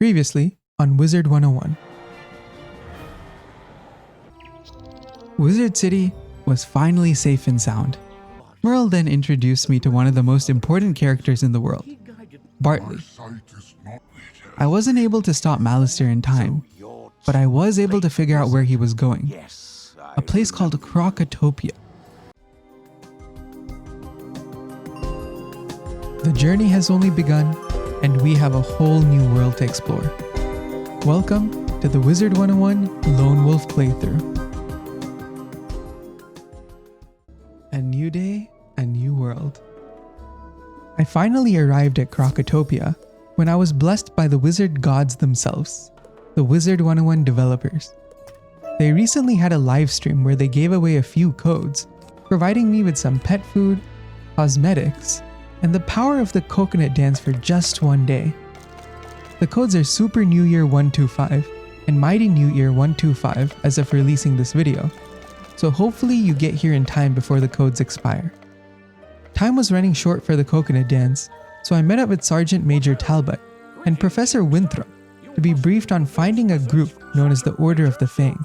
Previously on Wizard101. Wizard City was finally safe and sound. Merle then introduced me to one of the most important characters in the world, Bartley. I wasn't able to stop Malister in time, but I was able to figure out where he was going. A place called Krokotopia. The journey has only begun, and we have a whole new world to explore. Welcome to the Wizard101 Lone Wolf playthrough. A new day, a new world. I finally arrived at Krokotopia when I was blessed by the wizard gods themselves, the Wizard101 developers. They recently had a live stream where they gave away a few codes, providing me with some pet food, cosmetics, and the power of the coconut dance for just one day. The codes are Super New Year 125 and Mighty New Year 125 as of releasing this video, so hopefully you get here in time before the codes expire. Time was running short for the coconut dance, so I met up with Sergeant Major Talbot and Professor Winthrop to be briefed on finding a group known as the Order of the Fang.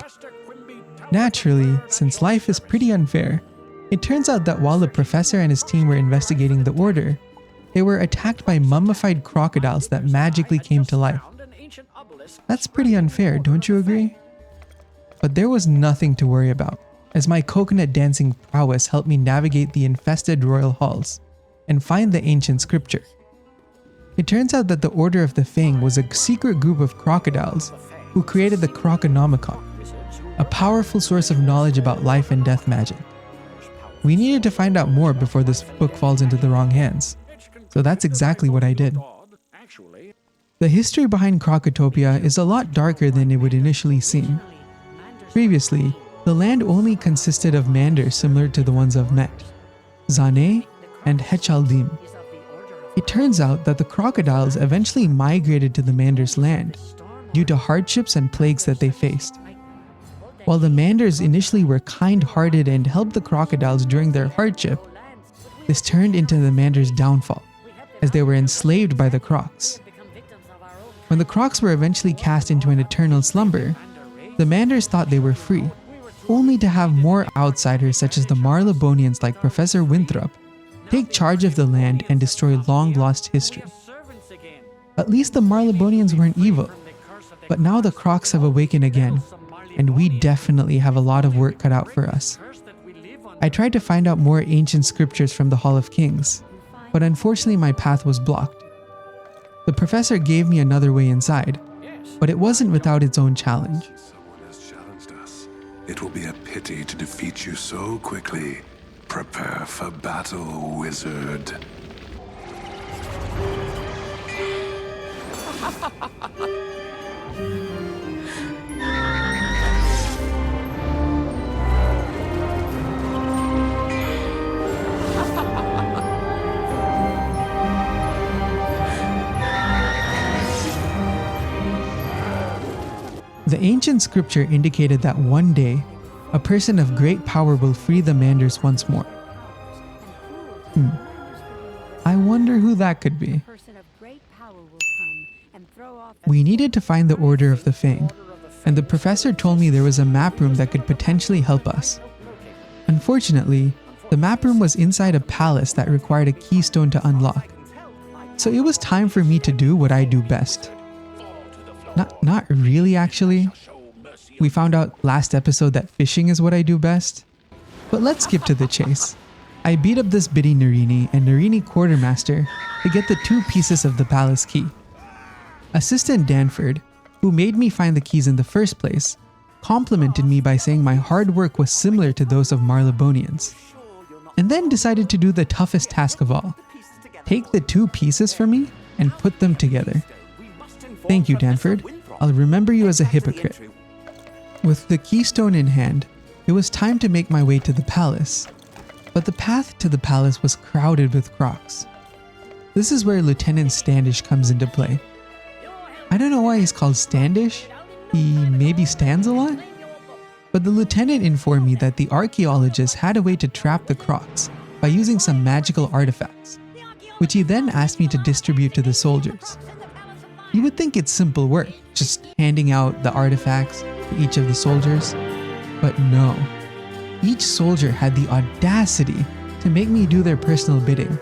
Naturally, since life is pretty unfair, it turns out that while the professor and his team were investigating the order, they were attacked by mummified crocodiles that magically came to life. That's pretty unfair, don't you agree? But there was nothing to worry about, as my coconut dancing prowess helped me navigate the infested royal halls and find the ancient scripture. It turns out that the Order of the Fang was a secret group of crocodiles who created the Croconomicon, a powerful source of knowledge about life and death magic. We needed to find out more before this book falls into the wrong hands, so that's exactly what I did. The history behind Krokotopia is a lot darker than it would initially seem. Previously, the land only consisted of manders similar to the ones I've met, Zane and Hechaldim. It turns out that the crocodiles eventually migrated to the manders' land due to hardships and plagues that they faced. While the manders initially were kind-hearted and helped the crocodiles during their hardship, this turned into the manders' downfall, as they were enslaved by the crocs. When the crocs were eventually cast into an eternal slumber, the manders thought they were free, only to have more outsiders such as the Marlebonians like Professor Winthrop take charge of the land and destroy long-lost history. At least the Marlebonians weren't evil, but now the crocs have awakened again, and we definitely have a lot of work cut out for us. I tried to find out more ancient scriptures from the Hall of Kings, but unfortunately my path was blocked. The professor gave me another way inside, but it wasn't without its own challenge. Someone has challenged us. It will be a pity to defeat you so quickly. Prepare for battle, wizard. The ancient scripture indicated that one day, a person of great power will free the manders once more. I wonder who that could be. We needed to find the Order of the Fang, and the professor told me there was a map room that could potentially help us. Unfortunately, the map room was inside a palace that required a keystone to unlock, so it was time for me to do what I do best. Not really actually. We found out last episode that fishing is what I do best. But let's skip to the chase. I beat up this Biddy Narini and Narini Quartermaster to get the 2 pieces of the palace key. Assistant Danford, who made me find the keys in the first place, complimented me by saying my hard work was similar to those of Marlebonians, and then decided to do the toughest task of all. Take the 2 pieces for me and put them together. Thank you, Danford. I'll remember you as a hypocrite. With the keystone in hand, it was time to make my way to the palace. But the path to the palace was crowded with crocs. This is where Lieutenant Standish comes into play. I don't know why he's called Standish. He maybe stands a lot? But the lieutenant informed me that the archaeologists had a way to trap the crocs by using some magical artifacts, which he then asked me to distribute to the soldiers. You would think it's simple work, just handing out the artifacts to each of the soldiers. But no. Each soldier had the audacity to make me do their personal bidding,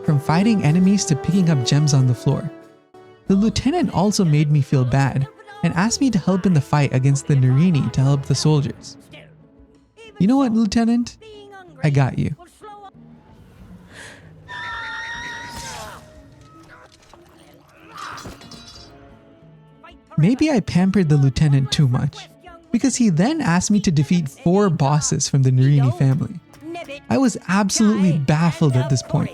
from fighting enemies to picking up gems on the floor. The lieutenant also made me feel bad and asked me to help in the fight against the Narini to help the soldiers. You know what, Lieutenant? I got you. Maybe I pampered the lieutenant too much, because he then asked me to defeat 4 bosses from the Narini family. I was absolutely baffled at this point.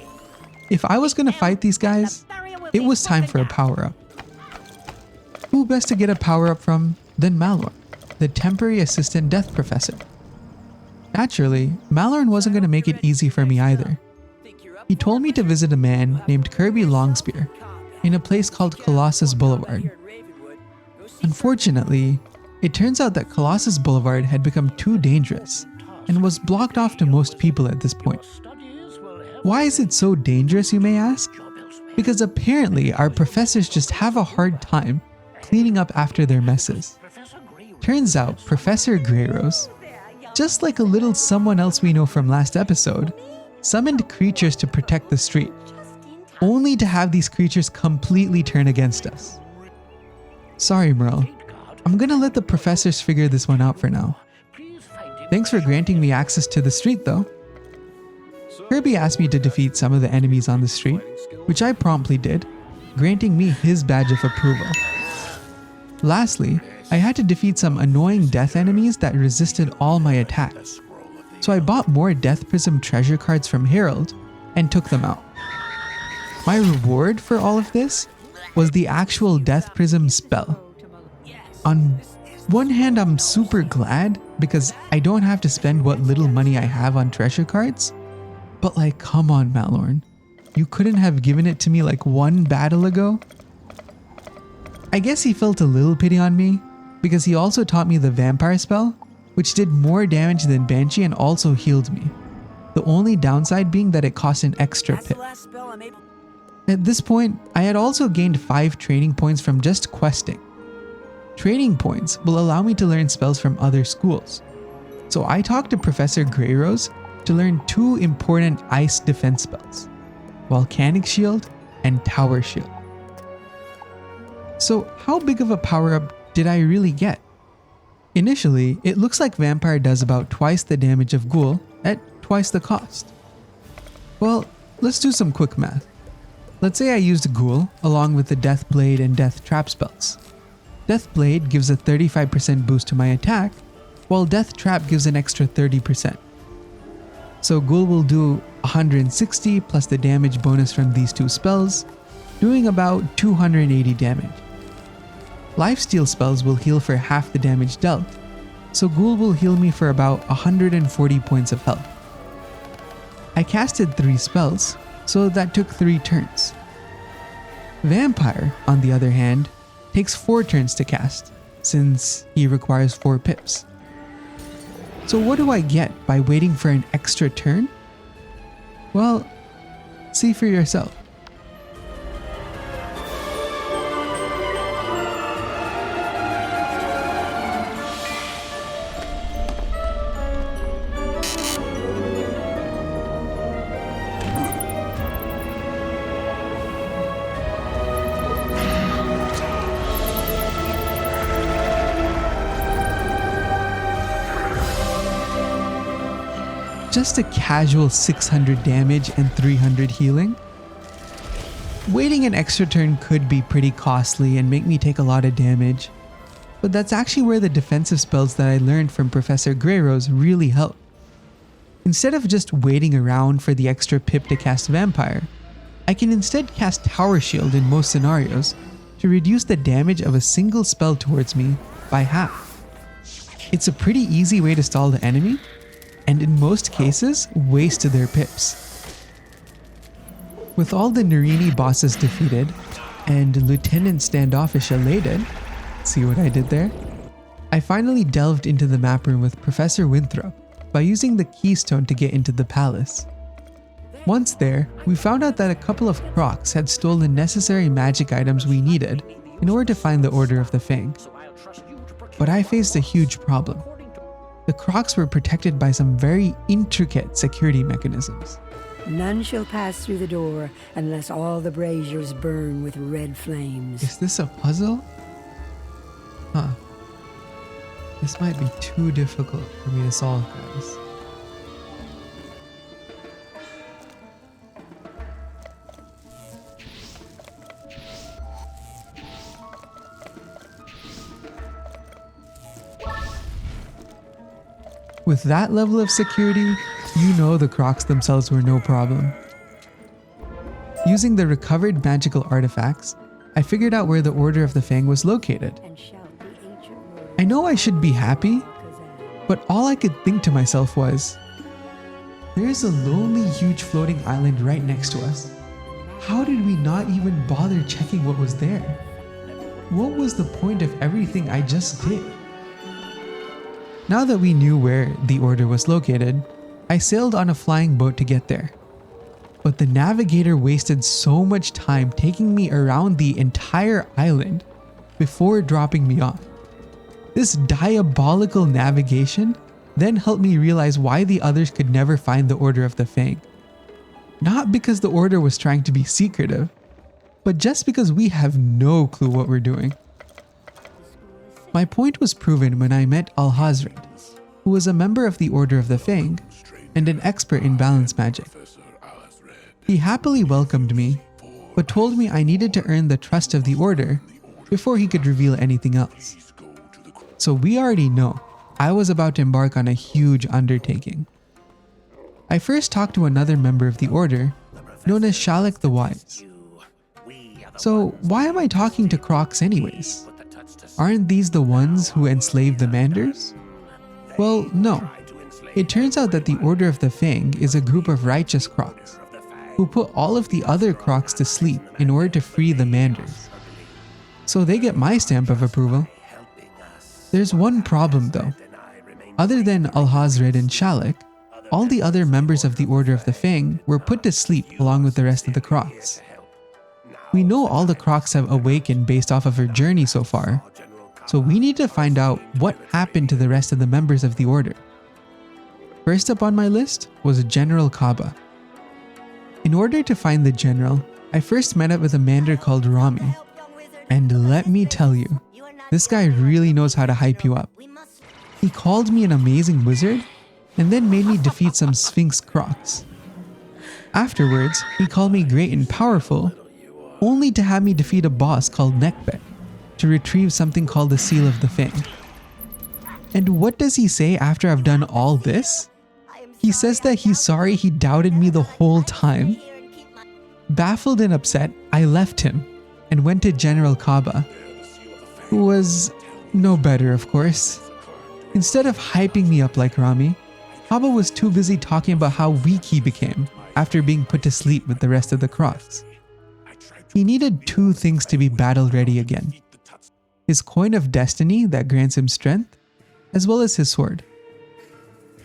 If I was gonna fight these guys, it was time for a power-up. Who best to get a power-up from than Malorn, the temporary assistant death professor? Naturally, Malorn wasn't gonna make it easy for me either. He told me to visit a man named Kirby Longspear in a place called Colossus Boulevard. Unfortunately, it turns out that Colossus Boulevard had become too dangerous and was blocked off to most people at this point. Why is it so dangerous, you may ask? Because apparently our professors just have a hard time cleaning up after their messes. Turns out Professor Greyrose, just like a little someone else we know from last episode, summoned creatures to protect the street, only to have these creatures completely turn against us. Sorry, Merle. I'm gonna let the professors figure this one out for now. Thanks for granting me access to the street though. Kirby asked me to defeat some of the enemies on the street, which I promptly did, granting me his badge of approval. Lastly, I had to defeat some annoying death enemies that resisted all my attacks. So I bought more Death Prism treasure cards from Herald and took them out. My reward for all of this was the actual Death Prism spell. On one hand, I'm super glad because I don't have to spend what little money I have on treasure cards. But like, come on, Malorn. You couldn't have given it to me like one battle ago? I guess he felt a little pity on me because he also taught me the vampire spell, which did more damage than Banshee and also healed me. The only downside being that it cost an extra pip. At this point, I had also gained 5 training points from just questing. Training points will allow me to learn spells from other schools. So I talked to Professor Greyrose to learn 2 important ice defense spells, Volcanic Shield and Tower Shield. So how big of a power-up did I really get? Initially, it looks like Vampire does about twice the damage of Ghoul at twice the cost. Well, let's do some quick math. Let's say I used Ghoul along with the Death Blade and Death Trap spells. Death Blade gives a 35% boost to my attack, while Death Trap gives an extra 30%. So Ghoul will do 160 plus the damage bonus from these 2 spells, doing about 280 damage. Lifesteal spells will heal for half the damage dealt, so Ghoul will heal me for about 140 points of health. I casted 3 spells, so that took 3 turns. Vampire, on the other hand, takes 4 turns to cast, since he requires 4 pips. So what do I get by waiting for an extra turn? Well, see for yourself. Just a casual 600 damage and 300 healing. Waiting an extra turn could be pretty costly and make me take a lot of damage, but that's actually where the defensive spells that I learned from Professor Greyrose really help. Instead of just waiting around for the extra pip to cast Vampire, I can instead cast Tower Shield in most scenarios to reduce the damage of a single spell towards me by half. It's a pretty easy way to stall the enemy, and in most cases, waste their pips. With all the Narini bosses defeated, and Lieutenant Standoffish elated, see what I did there? I finally delved into the map room with Professor Winthrop by using the keystone to get into the palace. Once there, we found out that a couple of Kroks had stolen necessary magic items we needed in order to find the Order of the Fang. But I faced a huge problem. The Kroks were protected by some very intricate security mechanisms. None shall pass through the door unless all the braziers burn with red flames. Is this a puzzle? Huh. This might be too difficult for me to solve, guys. With that level of security, you know the Kroks themselves were no problem. Using the recovered magical artifacts, I figured out where the Order of the Fang was located. I know I should be happy, but all I could think to myself was, there's a lonely, huge floating island right next to us. How did we not even bother checking what was there? What was the point of everything I just did? Now that we knew where the Order was located, I sailed on a flying boat to get there. But the navigator wasted so much time taking me around the entire island before dropping me off. This diabolical navigation then helped me realize why the others could never find the Order of the Fang. Not because the Order was trying to be secretive, but just because we have no clue what we're doing. My point was proven when I met Alhazred, who was a member of the Order of the Fang and an expert in balance magic. He happily welcomed me, but told me I needed to earn the trust of the Order before he could reveal anything else. So we already know I was about to embark on a huge undertaking. I first talked to another member of the Order, known as Shalek the Wise. So why am I talking to Kroks anyways? Aren't these the ones who enslaved the Manders? Well, no. It turns out that the Order of the Fang is a group of righteous Kroks, who put all of the other Kroks to sleep in order to free the Manders. So they get my stamp of approval. There's one problem though. Other than Alhazred and Shalek, all the other members of the Order of the Fang were put to sleep along with the rest of the Kroks. We know all the Kroks have awakened based off of her journey so far, so we need to find out what happened to the rest of the members of the Order. First up on my list was General Kaba. In order to find the General, I first met up with a Mander called Rami. And let me tell you, this guy really knows how to hype you up. He called me an amazing wizard, and then made me defeat some Sphinx Kroks. Afterwards, he called me great and powerful, only to have me defeat a boss called Nekbet to retrieve something called the Seal of the Fang. And what does he say after I've done all this? He says that he's sorry he doubted me the whole time. Baffled and upset, I left him and went to General Kaba, who was no better, of course. Instead of hyping me up like Rami, Kaba was too busy talking about how weak he became after being put to sleep with the rest of the Kroks. He needed two things to be battle ready again: his coin of destiny that grants him strength, as well as his sword.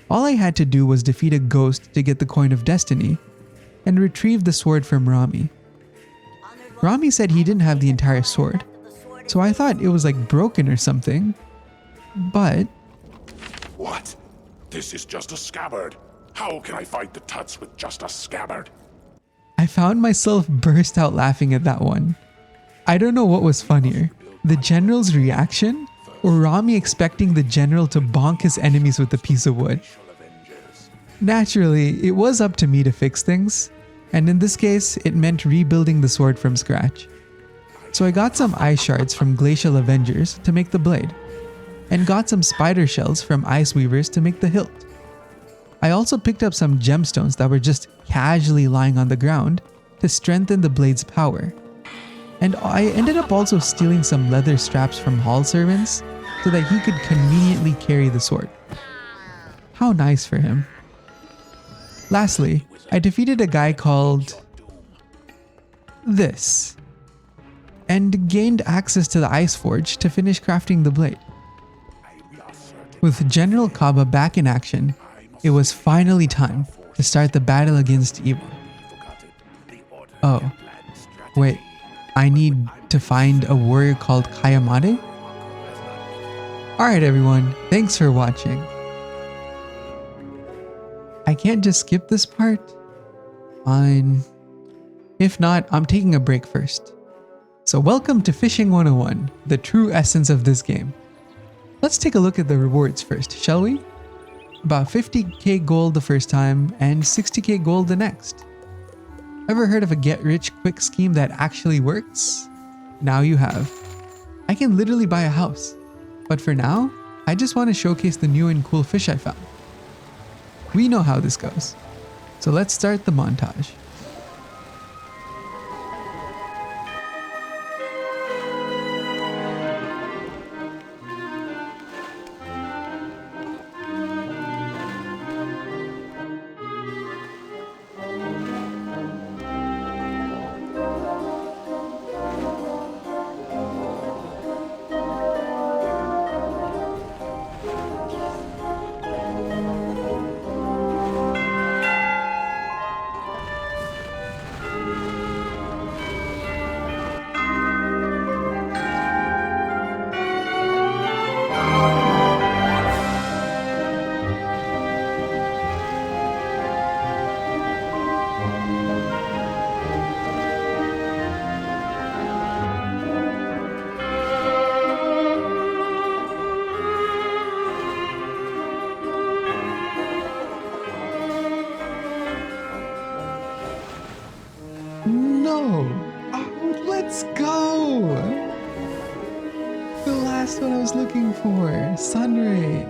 All I had to do was defeat a ghost to get the coin of destiny and retrieve the sword from Rami. Rami said he didn't have the entire sword, so I thought it was like broken or something, but... What? This is just a scabbard. How can I fight the Tuts with just a scabbard? I found myself burst out laughing at that one. I don't know what was funnier, the General's reaction or Rami expecting the General to bonk his enemies with a piece of wood. Naturally, it was up to me to fix things, and in this case, it meant rebuilding the sword from scratch. So I got some ice shards from Glacial Avengers to make the blade, and got some spider shells from Ice Weavers to make the hilt. I also picked up some gemstones that were just casually lying on the ground to strengthen the blade's power. And I ended up also stealing some leather straps from hall servants so that he could conveniently carry the sword. How nice for him. Lastly, I defeated a guy called... this, and gained access to the Ice Forge to finish crafting the blade. With General Kaba back in action, it was finally time to start the battle against evil. Oh, wait, I need to find a warrior called Kayamade? Alright everyone, thanks for watching. I can't just skip this part? Fine. If not, I'm taking a break first. So welcome to Fishing 101, the true essence of this game. Let's take a look at the rewards first, shall we? About 50k gold the first time and 60k gold the next. Ever heard of a get-rich-quick scheme that actually works? Now you have. I can literally buy a house. But for now, I just want to showcase the new and cool fish I found. We know how this goes. So let's start the montage. No! Oh, let's go! The last one I was looking for, Sunray.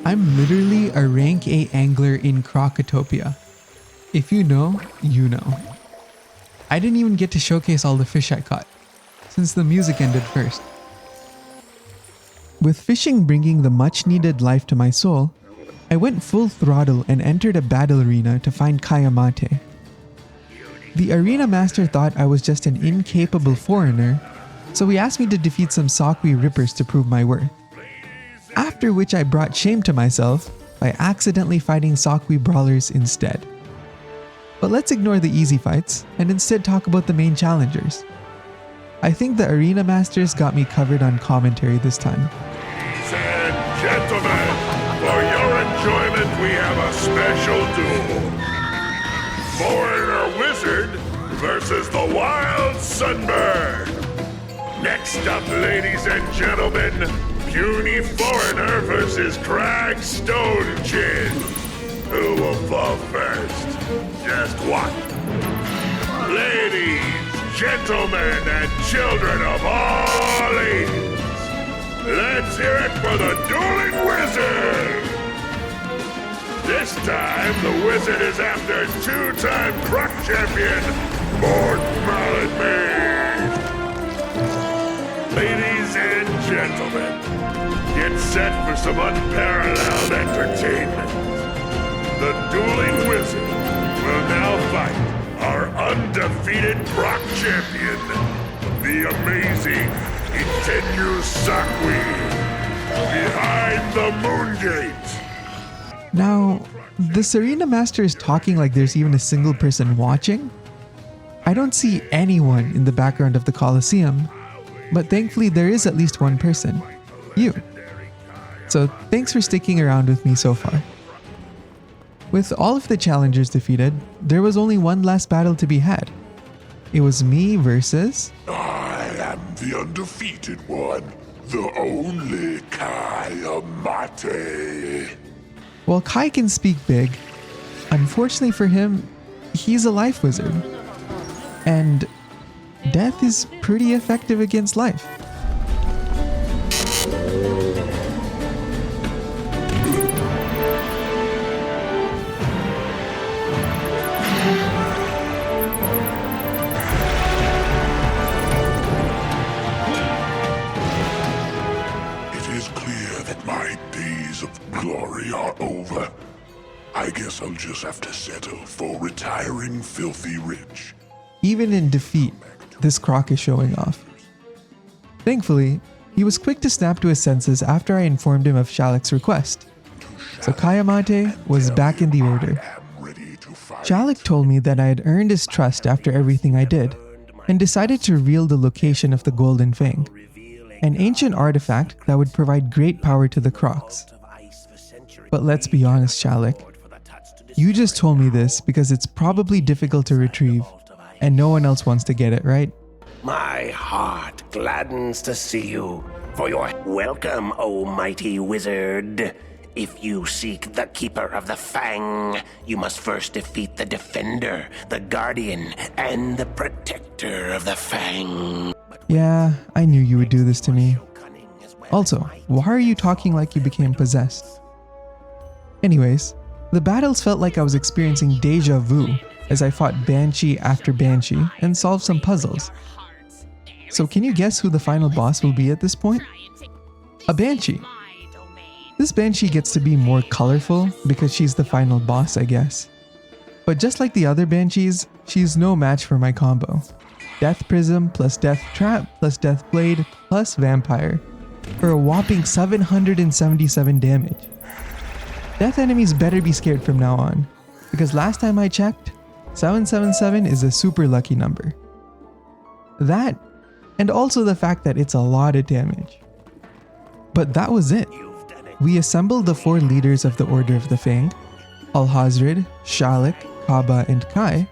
I'm literally a rank 8 angler in Krokotopia. If you know, you know. I didn't even get to showcase all the fish I caught, since the music ended first. With fishing bringing the much needed life to my soul, I went full throttle and entered a battle arena to find Kayamate. The arena master thought I was just an incapable foreigner, so he asked me to defeat some Sakwi rippers to prove my worth. After which I brought shame to myself by accidentally fighting Sakwi brawlers instead. But let's ignore the easy fights and instead talk about the main challengers. I think the arena masters got me covered on commentary this time. Ladies and gentlemen, for your enjoyment we have a special duel. Foreigner Wizard versus the Wild Sunbird. Next up, ladies and gentlemen, Puny Foreigner versus Crag Stone Chin. Who will fall first? Just what? Ladies, gentlemen, and children of all ages, let's hear it for the Dueling Wizard! This time, the Wizard is after two-time Krok champion, Mort Mallet. Ladies and gentlemen, get set for some unparalleled entertainment. The Dueling Wizard will now fight our undefeated Krok champion, the amazing Itenyu Sakwi, behind the Moon Gate. Now, the arena master is talking like there's even a single person watching. I don't see anyone in the background of the Colosseum, but thankfully there is at least one person, you. So thanks for sticking around with me so far. With all of the challengers defeated, there was only one last battle to be had. It was me versus... I am the undefeated one, the only Kayamate. While Kai can speak big, Unfortunately for him, he's a life wizard. And death is pretty effective against life. It is clear that my days of glory are over. I guess I'll just have to settle for retiring filthy rich. Even in defeat, this Krok is showing off. Thankfully, he was quick to snap to his senses after I informed him of Shalek's request. So Kayamate was back in the order. Shalek told me that I had earned his trust after everything I did, and decided to reveal the location of the Golden Fang, an ancient artifact that would provide great power to the Kroks. But let's be honest, Shalek. You just told me this because it's probably difficult to retrieve, and no one else wants to get it, right? My heart gladdens to see you, for your welcome, O mighty wizard. If you seek the Keeper of the Fang, you must first defeat the Defender, the Guardian, and the Protector of the Fang. Yeah, I knew you would do this to me. Also, why are you talking like you became possessed? Anyways, the battles felt like I was experiencing deja vu as I fought Banshee after Banshee and solved some puzzles. So can you guess who the final boss will be at this point? A Banshee. This Banshee gets to be more colorful because she's the final boss, I guess. But just like the other Banshees, she's no match for my combo. Death Prism plus Death Trap plus Death Blade plus Vampire for a whopping 777 damage. Death enemies better be scared from now on, because last time I checked, 777 is a super lucky number. That, and also the fact that it's a lot of damage. But that was it. We assembled the 4 leaders of the Order of the Fang, Alhazred, Shalek, Kaba, and Kai,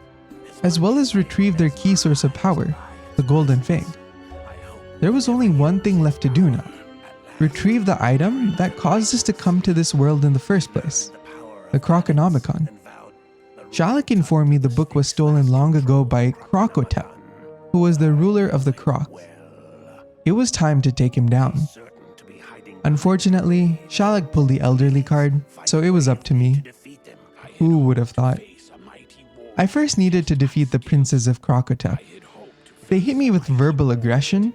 as well as retrieved their key source of power, the Golden Fang. There was only one thing left to do now. Retrieve the item that caused us to come to this world in the first place, the Krokonomicon. Shalek informed me the book was stolen long ago by Krokotopia, who was the ruler of the Krok. It was time to take him down. Unfortunately, Shalek pulled the elderly card, so it was up to me. Who would have thought? I first needed to defeat the princes of Krokotopia. They hit me with verbal aggression,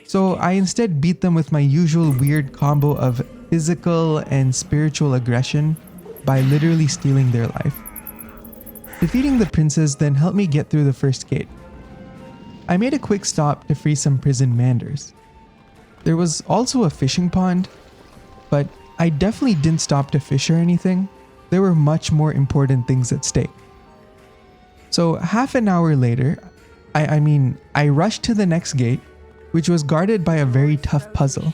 so I instead beat them with my usual weird combo of physical and spiritual aggression by literally stealing their life. Defeating the princes then helped me get through the first gate. I made a quick stop to free some prison manders. There was also a fishing pond, but I definitely didn't stop to fish or anything. There were much more important things at stake. So half an hour later, I rushed to the next gate, which was guarded by a very tough puzzle.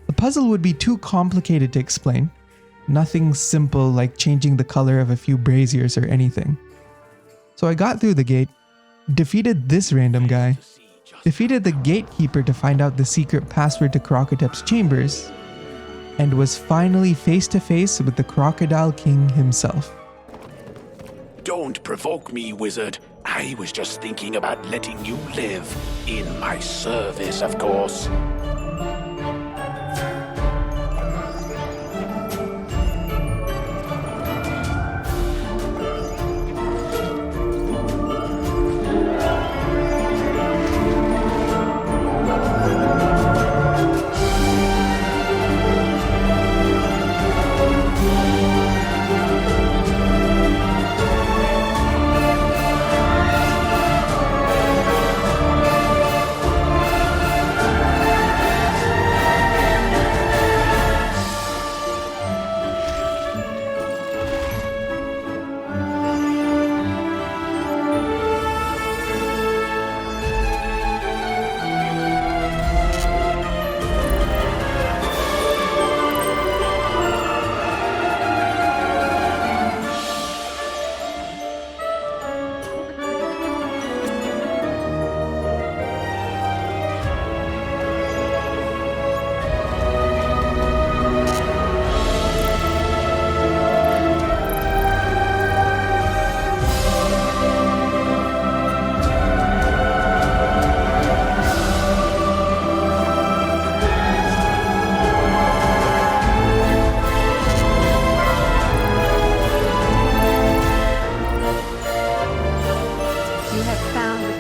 The puzzle would be too complicated to explain. Nothing simple like changing the color of a few braziers or anything. So I got through the gate, defeated this random guy, defeated the gatekeeper to find out the secret password to Krokotopia's chambers, and was finally face to face with the Crocodile King himself. Don't provoke me, wizard. I was just thinking about letting you live. In my service, of course.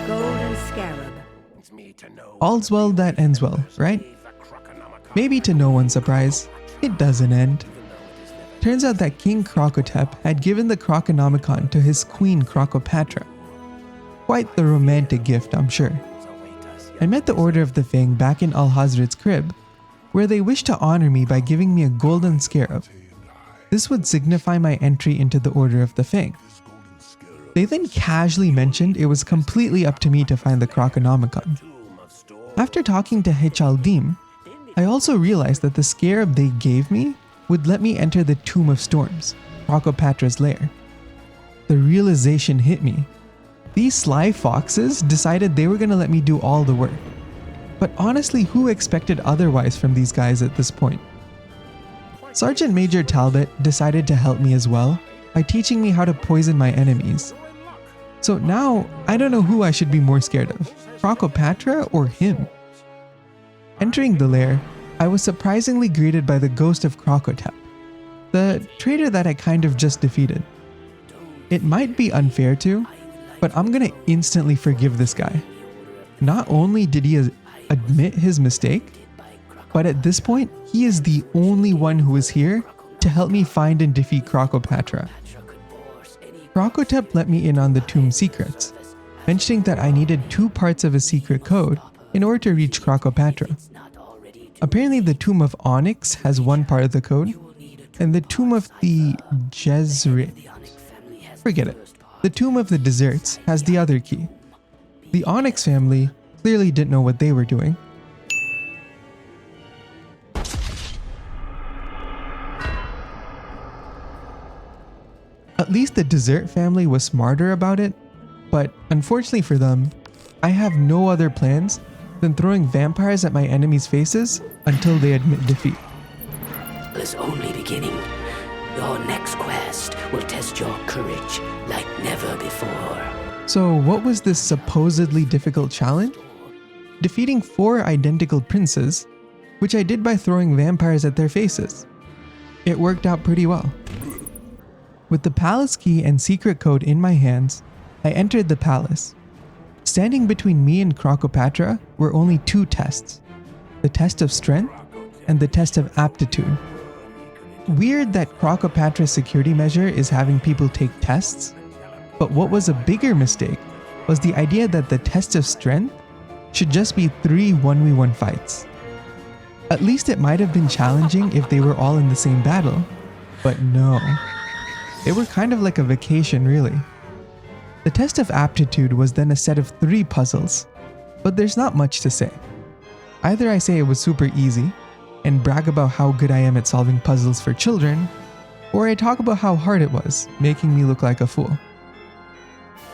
golden scarab. All's well that ends well, right? Maybe to no one's surprise, it doesn't end. Turns out that King Krokotep had given the Krokonomicon to his queen Krokopatra. Quite the romantic gift, I'm sure. I met the Order of the Fang back in Al-Hazred's crib, where they wished to honor me by giving me a golden scarab. This would signify my entry into the Order of the Fang. They then casually mentioned it was completely up to me to find the Krokonomicon. After talking to Hechaldim, I also realized that the scarab they gave me would let me enter the Tomb of Storms, Krokopatra's lair. The realization hit me. These sly foxes decided they were going to let me do all the work. But honestly, who expected otherwise from these guys at this point? Sergeant Major Talbot decided to help me as well by teaching me how to poison my enemies. So now, I don't know who I should be more scared of, Krokopatra or him. Entering the lair, I was surprisingly greeted by the ghost of Krokotep, the traitor that I kind of just defeated. It might be unfair to, but I'm gonna instantly forgive this guy. Not only did he admit his mistake, but at this point, he is the only one who is here to help me find and defeat Krokopatra. Krokotep let me in on the tomb secrets, mentioning that I needed 2 parts of a secret code in order to reach Krokopatra. Apparently the Tomb of Onyx has 1 part of the code, and the Tomb of the forget it. The Tomb of the Deserts has the other key. The Onyx family clearly didn't know what they were doing. At least the Desert family was smarter about it, but unfortunately for them, I have no other plans than throwing vampires at my enemies' faces until they admit defeat. Is only beginning. Your next quest will test your courage like never before. So what was this supposedly difficult challenge? Defeating 4 identical princes, which I did by throwing vampires at their faces. It worked out pretty well. With the palace key and secret code in my hands, I entered the palace. Standing between me and Krokopatra were only 2 tests, the test of strength and the test of aptitude. Weird that Krokopatra's security measure is having people take tests, but what was a bigger mistake was the idea that the test of strength should just be 3 1v1 fights. At least it might have been challenging if they were all in the same battle, but no. They were kind of like a vacation, really. The test of aptitude was then a set of 3 puzzles, but there's not much to say. Either I say it was super easy and brag about how good I am at solving puzzles for children, or I talk about how hard it was, making me look like a fool.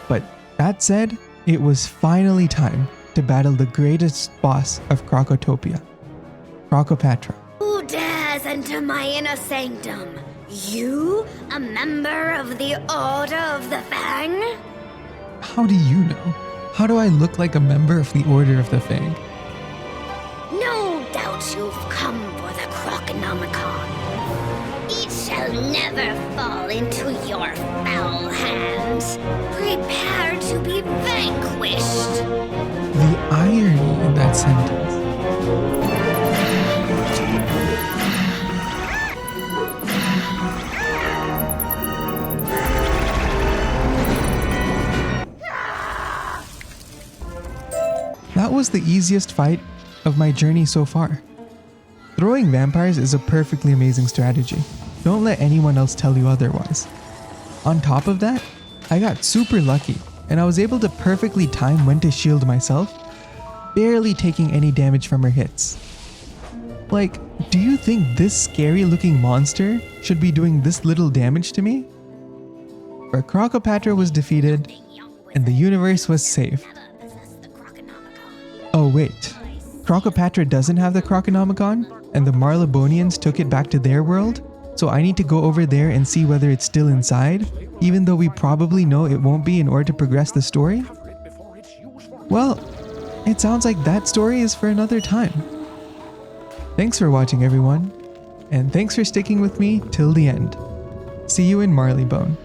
But that said, it was finally time to battle the greatest boss of Krokotopia, Krokopatra. Who dares enter my inner sanctum? You, a member of the Order of the Fang? How do you know? How do I look like a member of the Order of the Fang? No doubt you've come for the Krokonomicon. It shall never fall into your foul hands. Prepare to be vanquished. The irony in that sentence. That was the easiest fight of my journey so far. Throwing vampires is a perfectly amazing strategy. Don't let anyone else tell you otherwise. On top of that, I got super lucky and I was able to perfectly time when to shield myself, barely taking any damage from her hits. Like, do you think this scary looking monster should be doing this little damage to me? But Krokopatra was defeated and the universe was saved. Oh wait, Krokopatra doesn't have the Krokonomicon, and the Marlebonians took it back to their world, so I need to go over there and see whether it's still inside, even though we probably know it won't be in order to progress the story? Well, it sounds like that story is for another time. Thanks for watching everyone, and thanks for sticking with me till the end. See you in Marleybone.